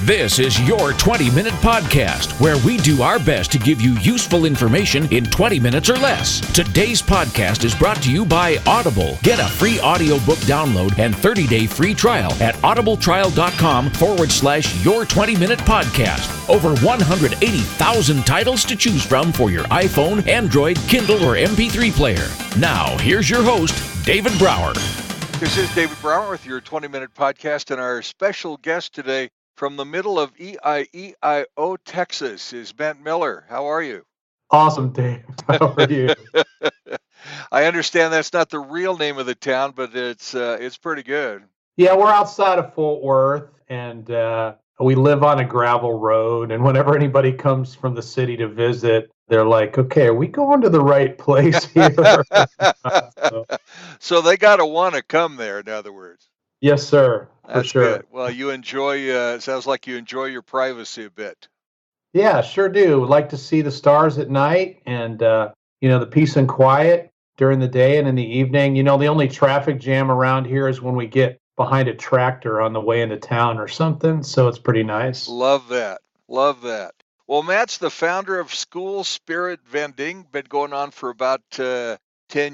This is your 20-minute podcast, where we do our best to give you useful information in 20 minutes or less. Today's podcast is brought to you by Audible. Get a free audiobook download and 30-day free trial at audibletrial.com/your 20-minute podcast. Over 180,000 titles to choose from for your iPhone, Android, Kindle, or MP3 player. Now, here's your host, David Brower. This is David Brower with your 20-minute podcast, and our special guest today from the middle of EIEIO, Texas, is Bent Miller. How are you? Awesome, Dave. How are you? I understand that's not the real name of the town, but it's pretty good. Yeah, we're outside of Fort Worth, and we live on a gravel road. And whenever anybody comes from the city to visit, they're like, okay, are we going to the right place here? So they got to want to come there, in other words. Yes, sir. For That's sure. good. Well, you enjoy, sounds like you enjoy your privacy a bit. Yeah, sure do. Like to see the stars at night and, the peace and quiet during the day and in the evening. The only traffic jam around here is when we get behind a tractor on the way into town or something. So it's pretty nice. Love that. Love that. Well, Matt's the founder of School Spirit Vending. Been going on for about 10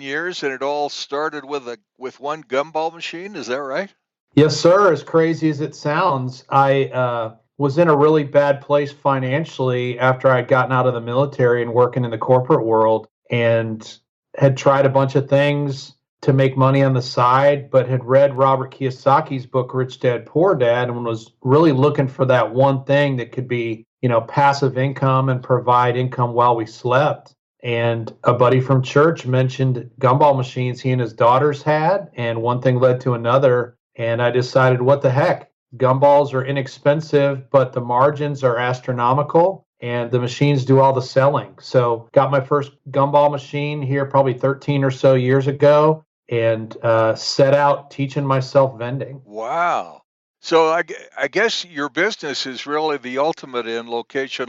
years, and it all started with one gumball machine. Is that right? Yes, sir. As crazy as it sounds, I was in a really bad place financially after I'd gotten out of the military and working in the corporate world, and had tried a bunch of things to make money on the side, but had read Robert Kiyosaki's book, Rich Dad, Poor Dad, and was really looking for that one thing that could be, passive income and provide income while we slept. And a buddy from church mentioned gumball machines he and his daughters had, and one thing led to another. And I decided, what the heck? Gumballs are inexpensive, but the margins are astronomical, and the machines do all the selling. So got my first gumball machine here probably 13 or so years ago, and set out teaching myself vending. Wow. So I guess your business is really the ultimate in location.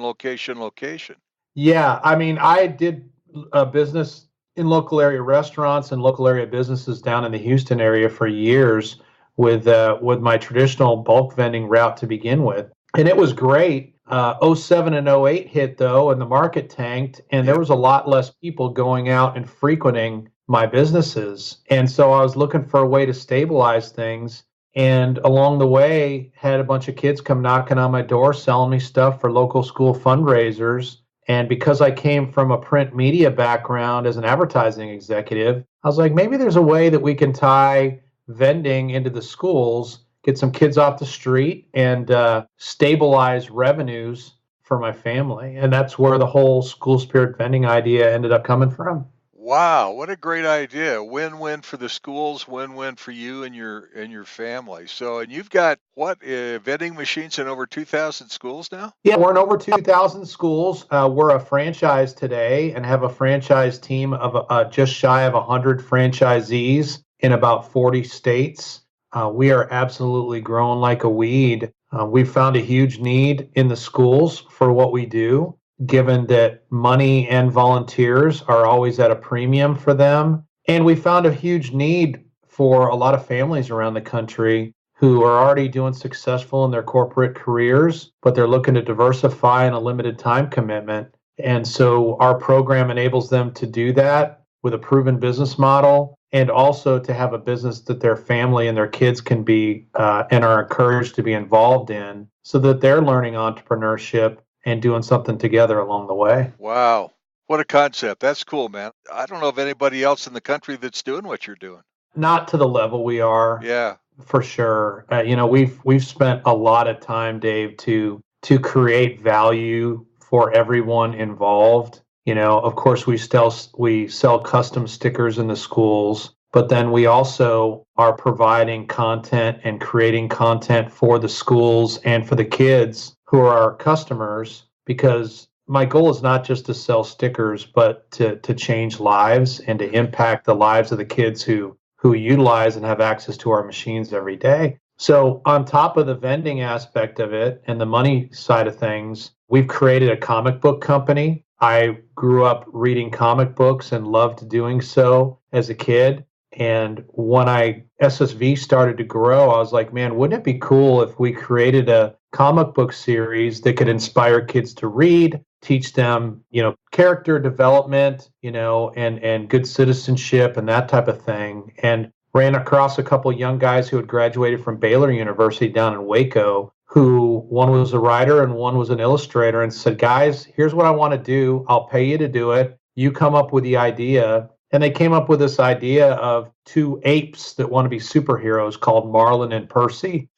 Yeah, I did a business in local area restaurants and local area businesses down in the Houston area for years with my traditional bulk vending route to begin with. And it was great. 07 and 08 hit, though, and the market tanked, and there was a lot less people going out and frequenting my businesses. And so I was looking for a way to stabilize things. And along the way, had a bunch of kids come knocking on my door, selling me stuff for local school fundraisers. And because I came from a print media background as an advertising executive, I was like, maybe there's a way that we can tie vending into the schools, get some kids off the street, and stabilize revenues for my family. And that's where the whole School Spirit Vending idea ended up coming from. Wow, what a great idea. Win-win for the schools, win-win for you and your family. So, and you've got vending machines in over 2,000 schools now? Yeah, we're in over 2,000 schools. We're a franchise today and have a franchise team of just shy of 100 franchisees in about 40 states. We are absolutely growing like a weed. We've found a huge need in the schools for what we do, given that money and volunteers are always at a premium for them. And we found a huge need for a lot of families around the country who are already doing successful in their corporate careers, but they're looking to diversify in a limited time commitment. And so our program enables them to do that with a proven business model, and also to have a business that their family and their kids can be and are encouraged to be involved in, so that they're learning entrepreneurship and doing something together along the way. Wow. What a concept. That's cool, man. I don't know of anybody else in the country that's doing what you're doing. Not to the level we are. Yeah. For sure. We've spent a lot of time, Dave, to create value for everyone involved. Of course, we sell custom stickers in the schools, but then we also are providing content and creating content for the schools and for the kids who are our customers, because my goal is not just to sell stickers, but to change lives and to impact the lives of the kids who utilize and have access to our machines every day. So on top of the vending aspect of it and the money side of things, we've created a comic book company. I grew up reading comic books and loved doing so as a kid. And when SSV started to grow, I was like, man, wouldn't it be cool if we created a comic book series that could inspire kids to read, teach them, character development, and good citizenship and that type of thing. And ran across a couple young guys who had graduated from Baylor University down in Waco, who one was a writer and one was an illustrator, and said, guys, here's what I want to do. I'll pay you to do it. You come up with the idea. And they came up with this idea of two apes that want to be superheroes called Marlin and Percy.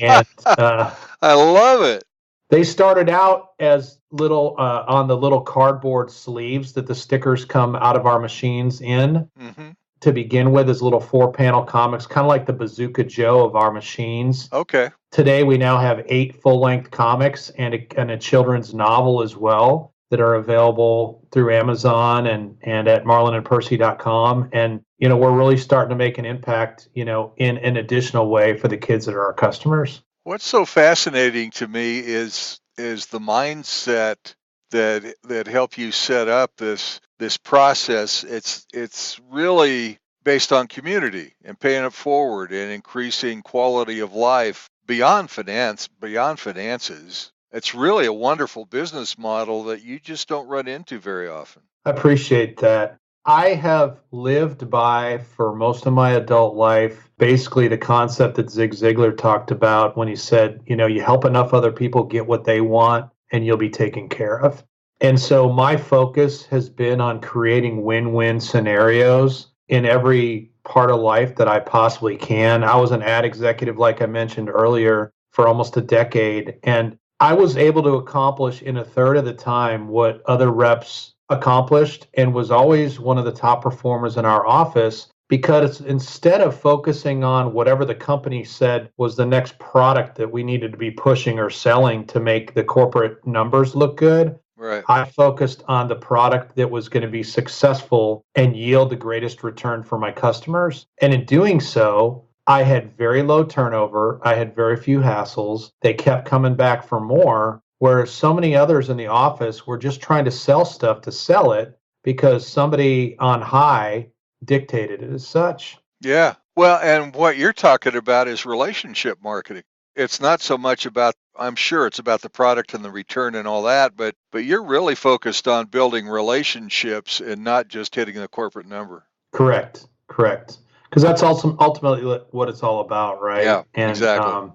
And I love it. They started out as little on the little cardboard sleeves that the stickers come out of our machines in. Mm-hmm. To begin with, as little 4-panel comics, kind of like the Bazooka Joe of our machines. Okay. Today, we now have 8 full-length comics and a children's novel as well that are available through Amazon and at marlinandpercy.com. And, we're really starting to make an impact, in an additional way for the kids that are our customers. What's so fascinating to me is the mindset that help you set up this process. It's really based on community and paying it forward and increasing quality of life beyond finances. It's really a wonderful business model that you just don't run into very often. I appreciate that. I have lived by, for most of my adult life, basically the concept that Zig Ziglar talked about when he said, you help enough other people get what they want and you'll be taken care of. And so my focus has been on creating win-win scenarios in every part of life that I possibly can. I was an ad executive, like I mentioned earlier, for almost a decade. And I was able to accomplish in a third of the time what other reps accomplished, and was always one of the top performers in our office, because instead of focusing on whatever the company said was the next product that we needed to be pushing or selling to make the corporate numbers look good, right, I focused on the product that was going to be successful and yield the greatest return for my customers. And in doing so, I had very low turnover. I had very few hassles. They kept coming back for more, whereas so many others in the office were just trying to sell stuff to sell it because somebody on high dictated it as such. Yeah. Well, and what you're talking about is relationship marketing. It's not so much about, I'm sure it's about the product and the return and all that, but you're really focused on building relationships and not just hitting the corporate number. Correct. Because that's also ultimately what it's all about, right? Yeah, and, exactly.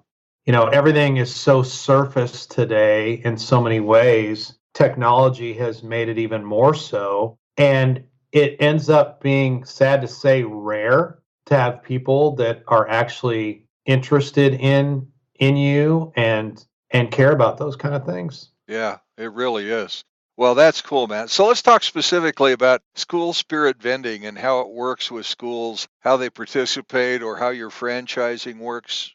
Everything is so surface today in so many ways. Technology has made it even more so. And it ends up being, sad to say, rare to have people that are actually interested in you and care about those kind of things. Yeah, it really is. Well, that's cool, man. So let's talk specifically about school spirit vending and how it works with schools, how they participate, or how your franchising works.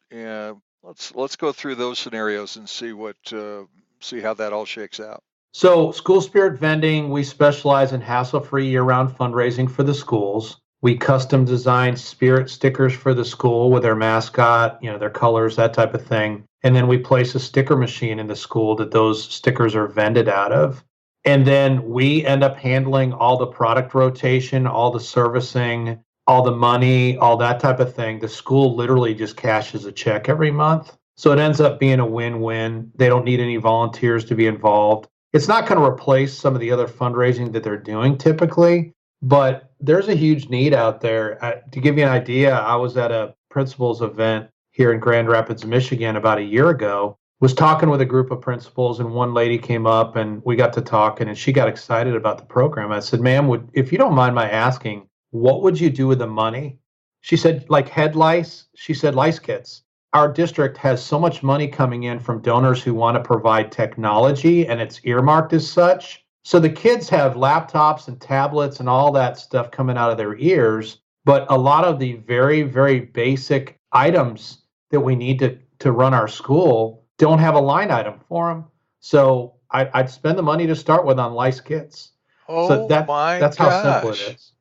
Let's go through those scenarios and see how that all shakes out. So, School Spirit Vending, we specialize in hassle-free year-round fundraising for the schools. We custom design spirit stickers for the school with their mascot, their colors, that type of thing. And then we place a sticker machine in the school that those stickers are vended out of. And then we end up handling all the product rotation, all the servicing, all the money, all that type of thing. The school literally just cashes a check every month. So it ends up being a win-win. They don't need any volunteers to be involved. It's not going to replace some of the other fundraising that they're doing typically, but there's a huge need out there. To give you an idea, I was at a principals event here in Grand Rapids, Michigan about a year ago, was talking with a group of principals, and one lady came up and we got to talking and she got excited about the program. I said, ma'am, if you don't mind my asking, what would you do with the money? She said, like head lice? She said, lice kits. Our district has so much money coming in from donors who want to provide technology, and it's earmarked as such. So the kids have laptops and tablets and all that stuff coming out of their ears, but a lot of the very, very basic items that we need to run our school don't have a line item for them. So I'd spend the money to start with on lice kits. Oh, so that's how simple it is.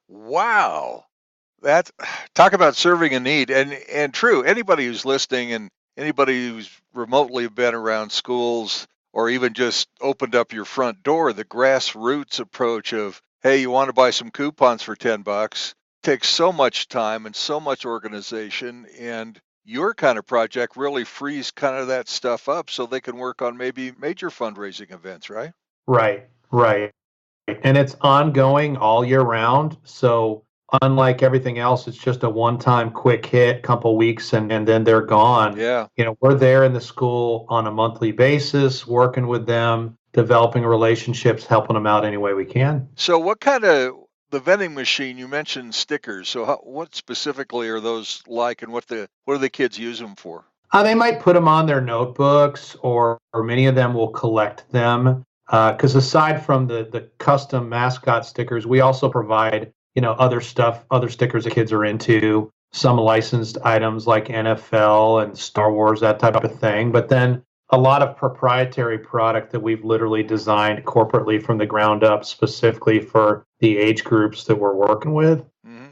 Wow. Talk about serving a need. And true, anybody who's listening and anybody who's remotely been around schools or even just opened up your front door, the grassroots approach of, hey, you want to buy some coupons for $10? takes so much time and so much organization, and your kind of project really frees kind of that stuff up so they can work on maybe major fundraising events, right? Right, right. And it's ongoing all year round. So unlike everything else, it's just a one-time quick hit, couple weeks, and then they're gone. Yeah. We're there in the school on a monthly basis, working with them, developing relationships, helping them out any way we can. So what kind of the vending machine, you mentioned stickers. So what specifically are those like, and what do the kids use them for? They might put them on their notebooks, or many of them will collect them. Because aside from the custom mascot stickers, we also provide other stuff, other stickers that kids are into. Some licensed items like NFL and Star Wars, that type of thing. But then a lot of proprietary product that we've literally designed corporately from the ground up, specifically for the age groups that we're working with.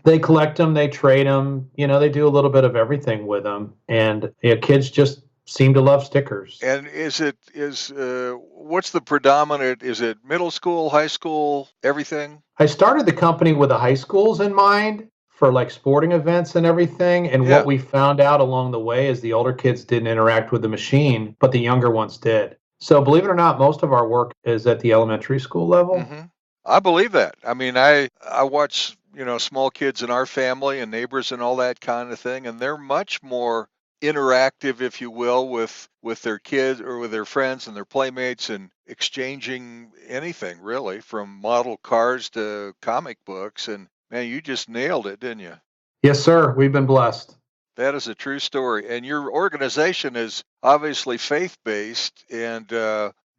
They collect them, they trade them, they do a little bit of everything with them. And kids just seem to love stickers. And what's the predominant, is it middle school, high school, everything? I started the company with the high schools in mind for like sporting events and everything. And what we found out along the way is the older kids didn't interact with the machine, but the younger ones did. So believe it or not, most of our work is at the elementary school level. Mm-hmm. I believe that. I mean, I watch, small kids in our family and neighbors and all that kind of thing, and they're much more interactive, if you will, with their kids or with their friends and their playmates, and exchanging anything really, from model cars to comic books. And man, you just nailed it, didn't you? Yes, sir. We've been blessed. That is a true story. And your organization is obviously faith-based, and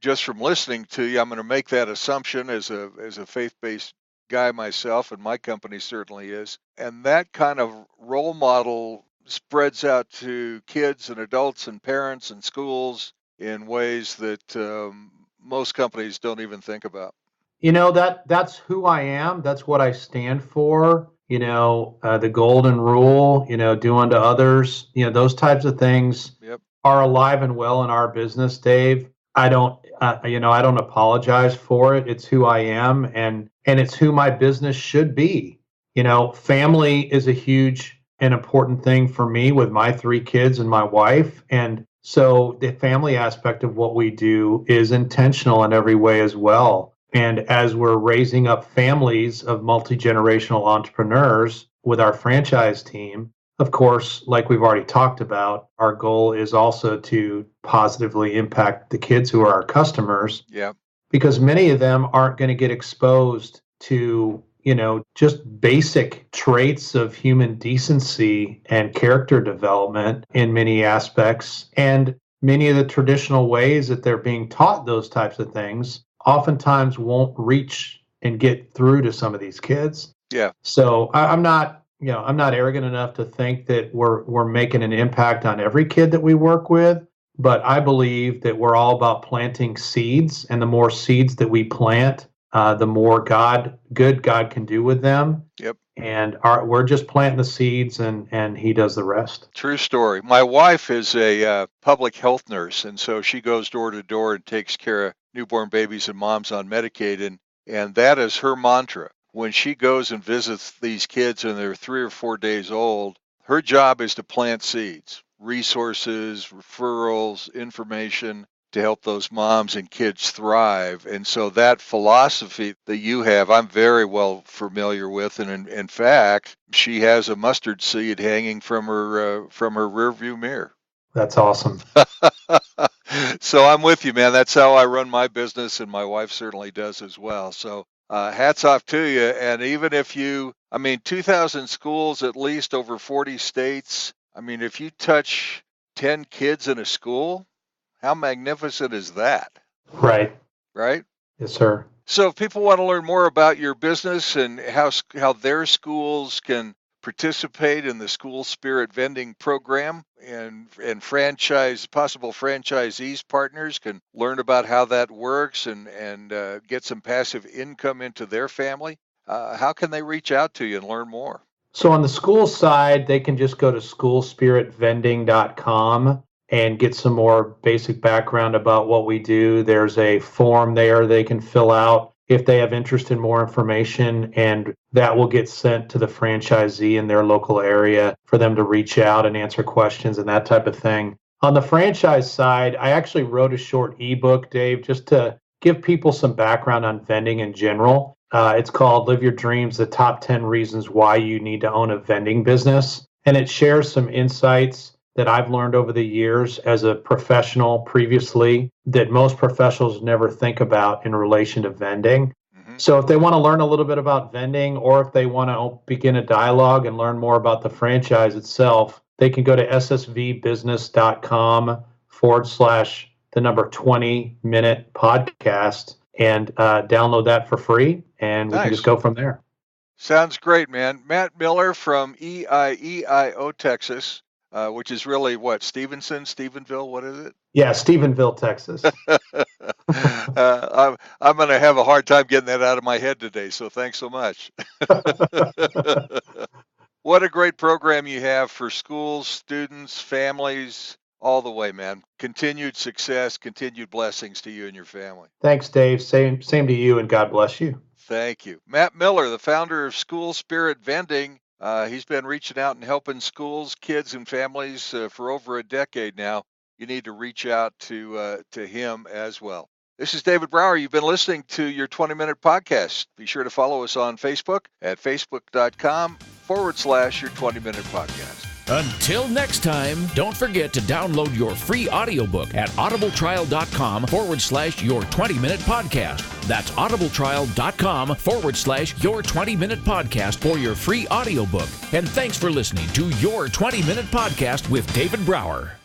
just from listening to you, I'm going to make that assumption as a faith-based guy myself, and my company certainly is. And that kind of role model spreads out to kids and adults and parents and schools in ways that most companies don't even think about. That's who I am. That's what I stand for. The golden rule, do unto others, those types of things are alive and well in our business, Dave. I don't apologize for it. It's who I am, and it's who my business should be. Family is a huge and important thing for me with my 3 kids and my wife. And so the family aspect of what we do is intentional in every way as well. And as we're raising up families of multi-generational entrepreneurs with our franchise team, of course, like we've already talked about, our goal is also to positively impact the kids who are our customers. Yeah. Because many of them aren't going to get exposed to, just basic traits of human decency and character development in many aspects. And many of the traditional ways that they're being taught those types of things oftentimes won't reach and get through to some of these kids. Yeah. So I'm not arrogant enough to think that we're making an impact on every kid that we work with, but I believe that we're all about planting seeds, and the more seeds that we plant, the more good God can do with them. Yep. And we're just planting the seeds, and He does the rest. True story. My wife is a public health nurse, and so she goes door to door and takes care of newborn babies and moms on Medicaid, and that is her mantra. When she goes and visits these kids and they're 3 or 4 days old, her job is to plant seeds, resources, referrals, information to help those moms and kids thrive. And so that philosophy that you have, I'm very well familiar with. And in fact, she has a mustard seed hanging from her rearview mirror. That's awesome. So I'm with you, man. That's how I run my business, and my wife certainly does as well. So hats off to you. And even if 2,000 schools, at least over 40 states. I mean, if you touch 10 kids in a school, how magnificent is that? Right. Right? Yes, sir. So if people want to learn more about your business and how their schools can participate in the School Spirit Vending program, and possible franchisees, partners can learn about how that works and get some passive income into their family, how can they reach out to you and learn more? So on the school side, they can just go to schoolspiritvending.com and get some more basic background about what we do. There's a form there they can fill out. if they have interest in more information, and that will get sent to the franchisee in their local area for them to reach out and answer questions and that type of thing. On the franchise side, I actually wrote a short ebook, Dave, just to give people some background on vending in general. It's called Live Your Dreams, the Top 10 Reasons Why You Need to Own a Vending Business. And it shares some insights that I've learned over the years as a professional previously that most professionals never think about in relation to vending. So if they want to learn a little bit about vending, or if they want to begin a dialogue and learn more about the franchise itself, they can go to ssvbusiness.com/20-minute podcast and download that for free, and we can just go from there. Sounds great, man. Matt Miller from EIEIO, Texas, which is really what, Stephenville, what is it? Yeah, Stephenville, Texas. I'm going to have a hard time getting that out of my head today, so thanks so much. What a great program you have for schools, students, families, all the way, man. Continued success, continued blessings to you and your family. Thanks, Dave. Same to you, and God bless you. Thank you. Matt Miller, the founder of School Spirit Vending. He's been reaching out and helping schools, kids, and families for over a decade now. You need to reach out to him as well. This is David Brower. You've been listening to your 20-minute podcast. Be sure to follow us on Facebook at facebook.com/your 20-minute podcast. Until next time, don't forget to download your free audiobook at audibletrial.com/your 20-minute podcast. That's audibletrial.com/your 20-minute podcast for your free audiobook. And thanks for listening to your 20-minute podcast with David Brower.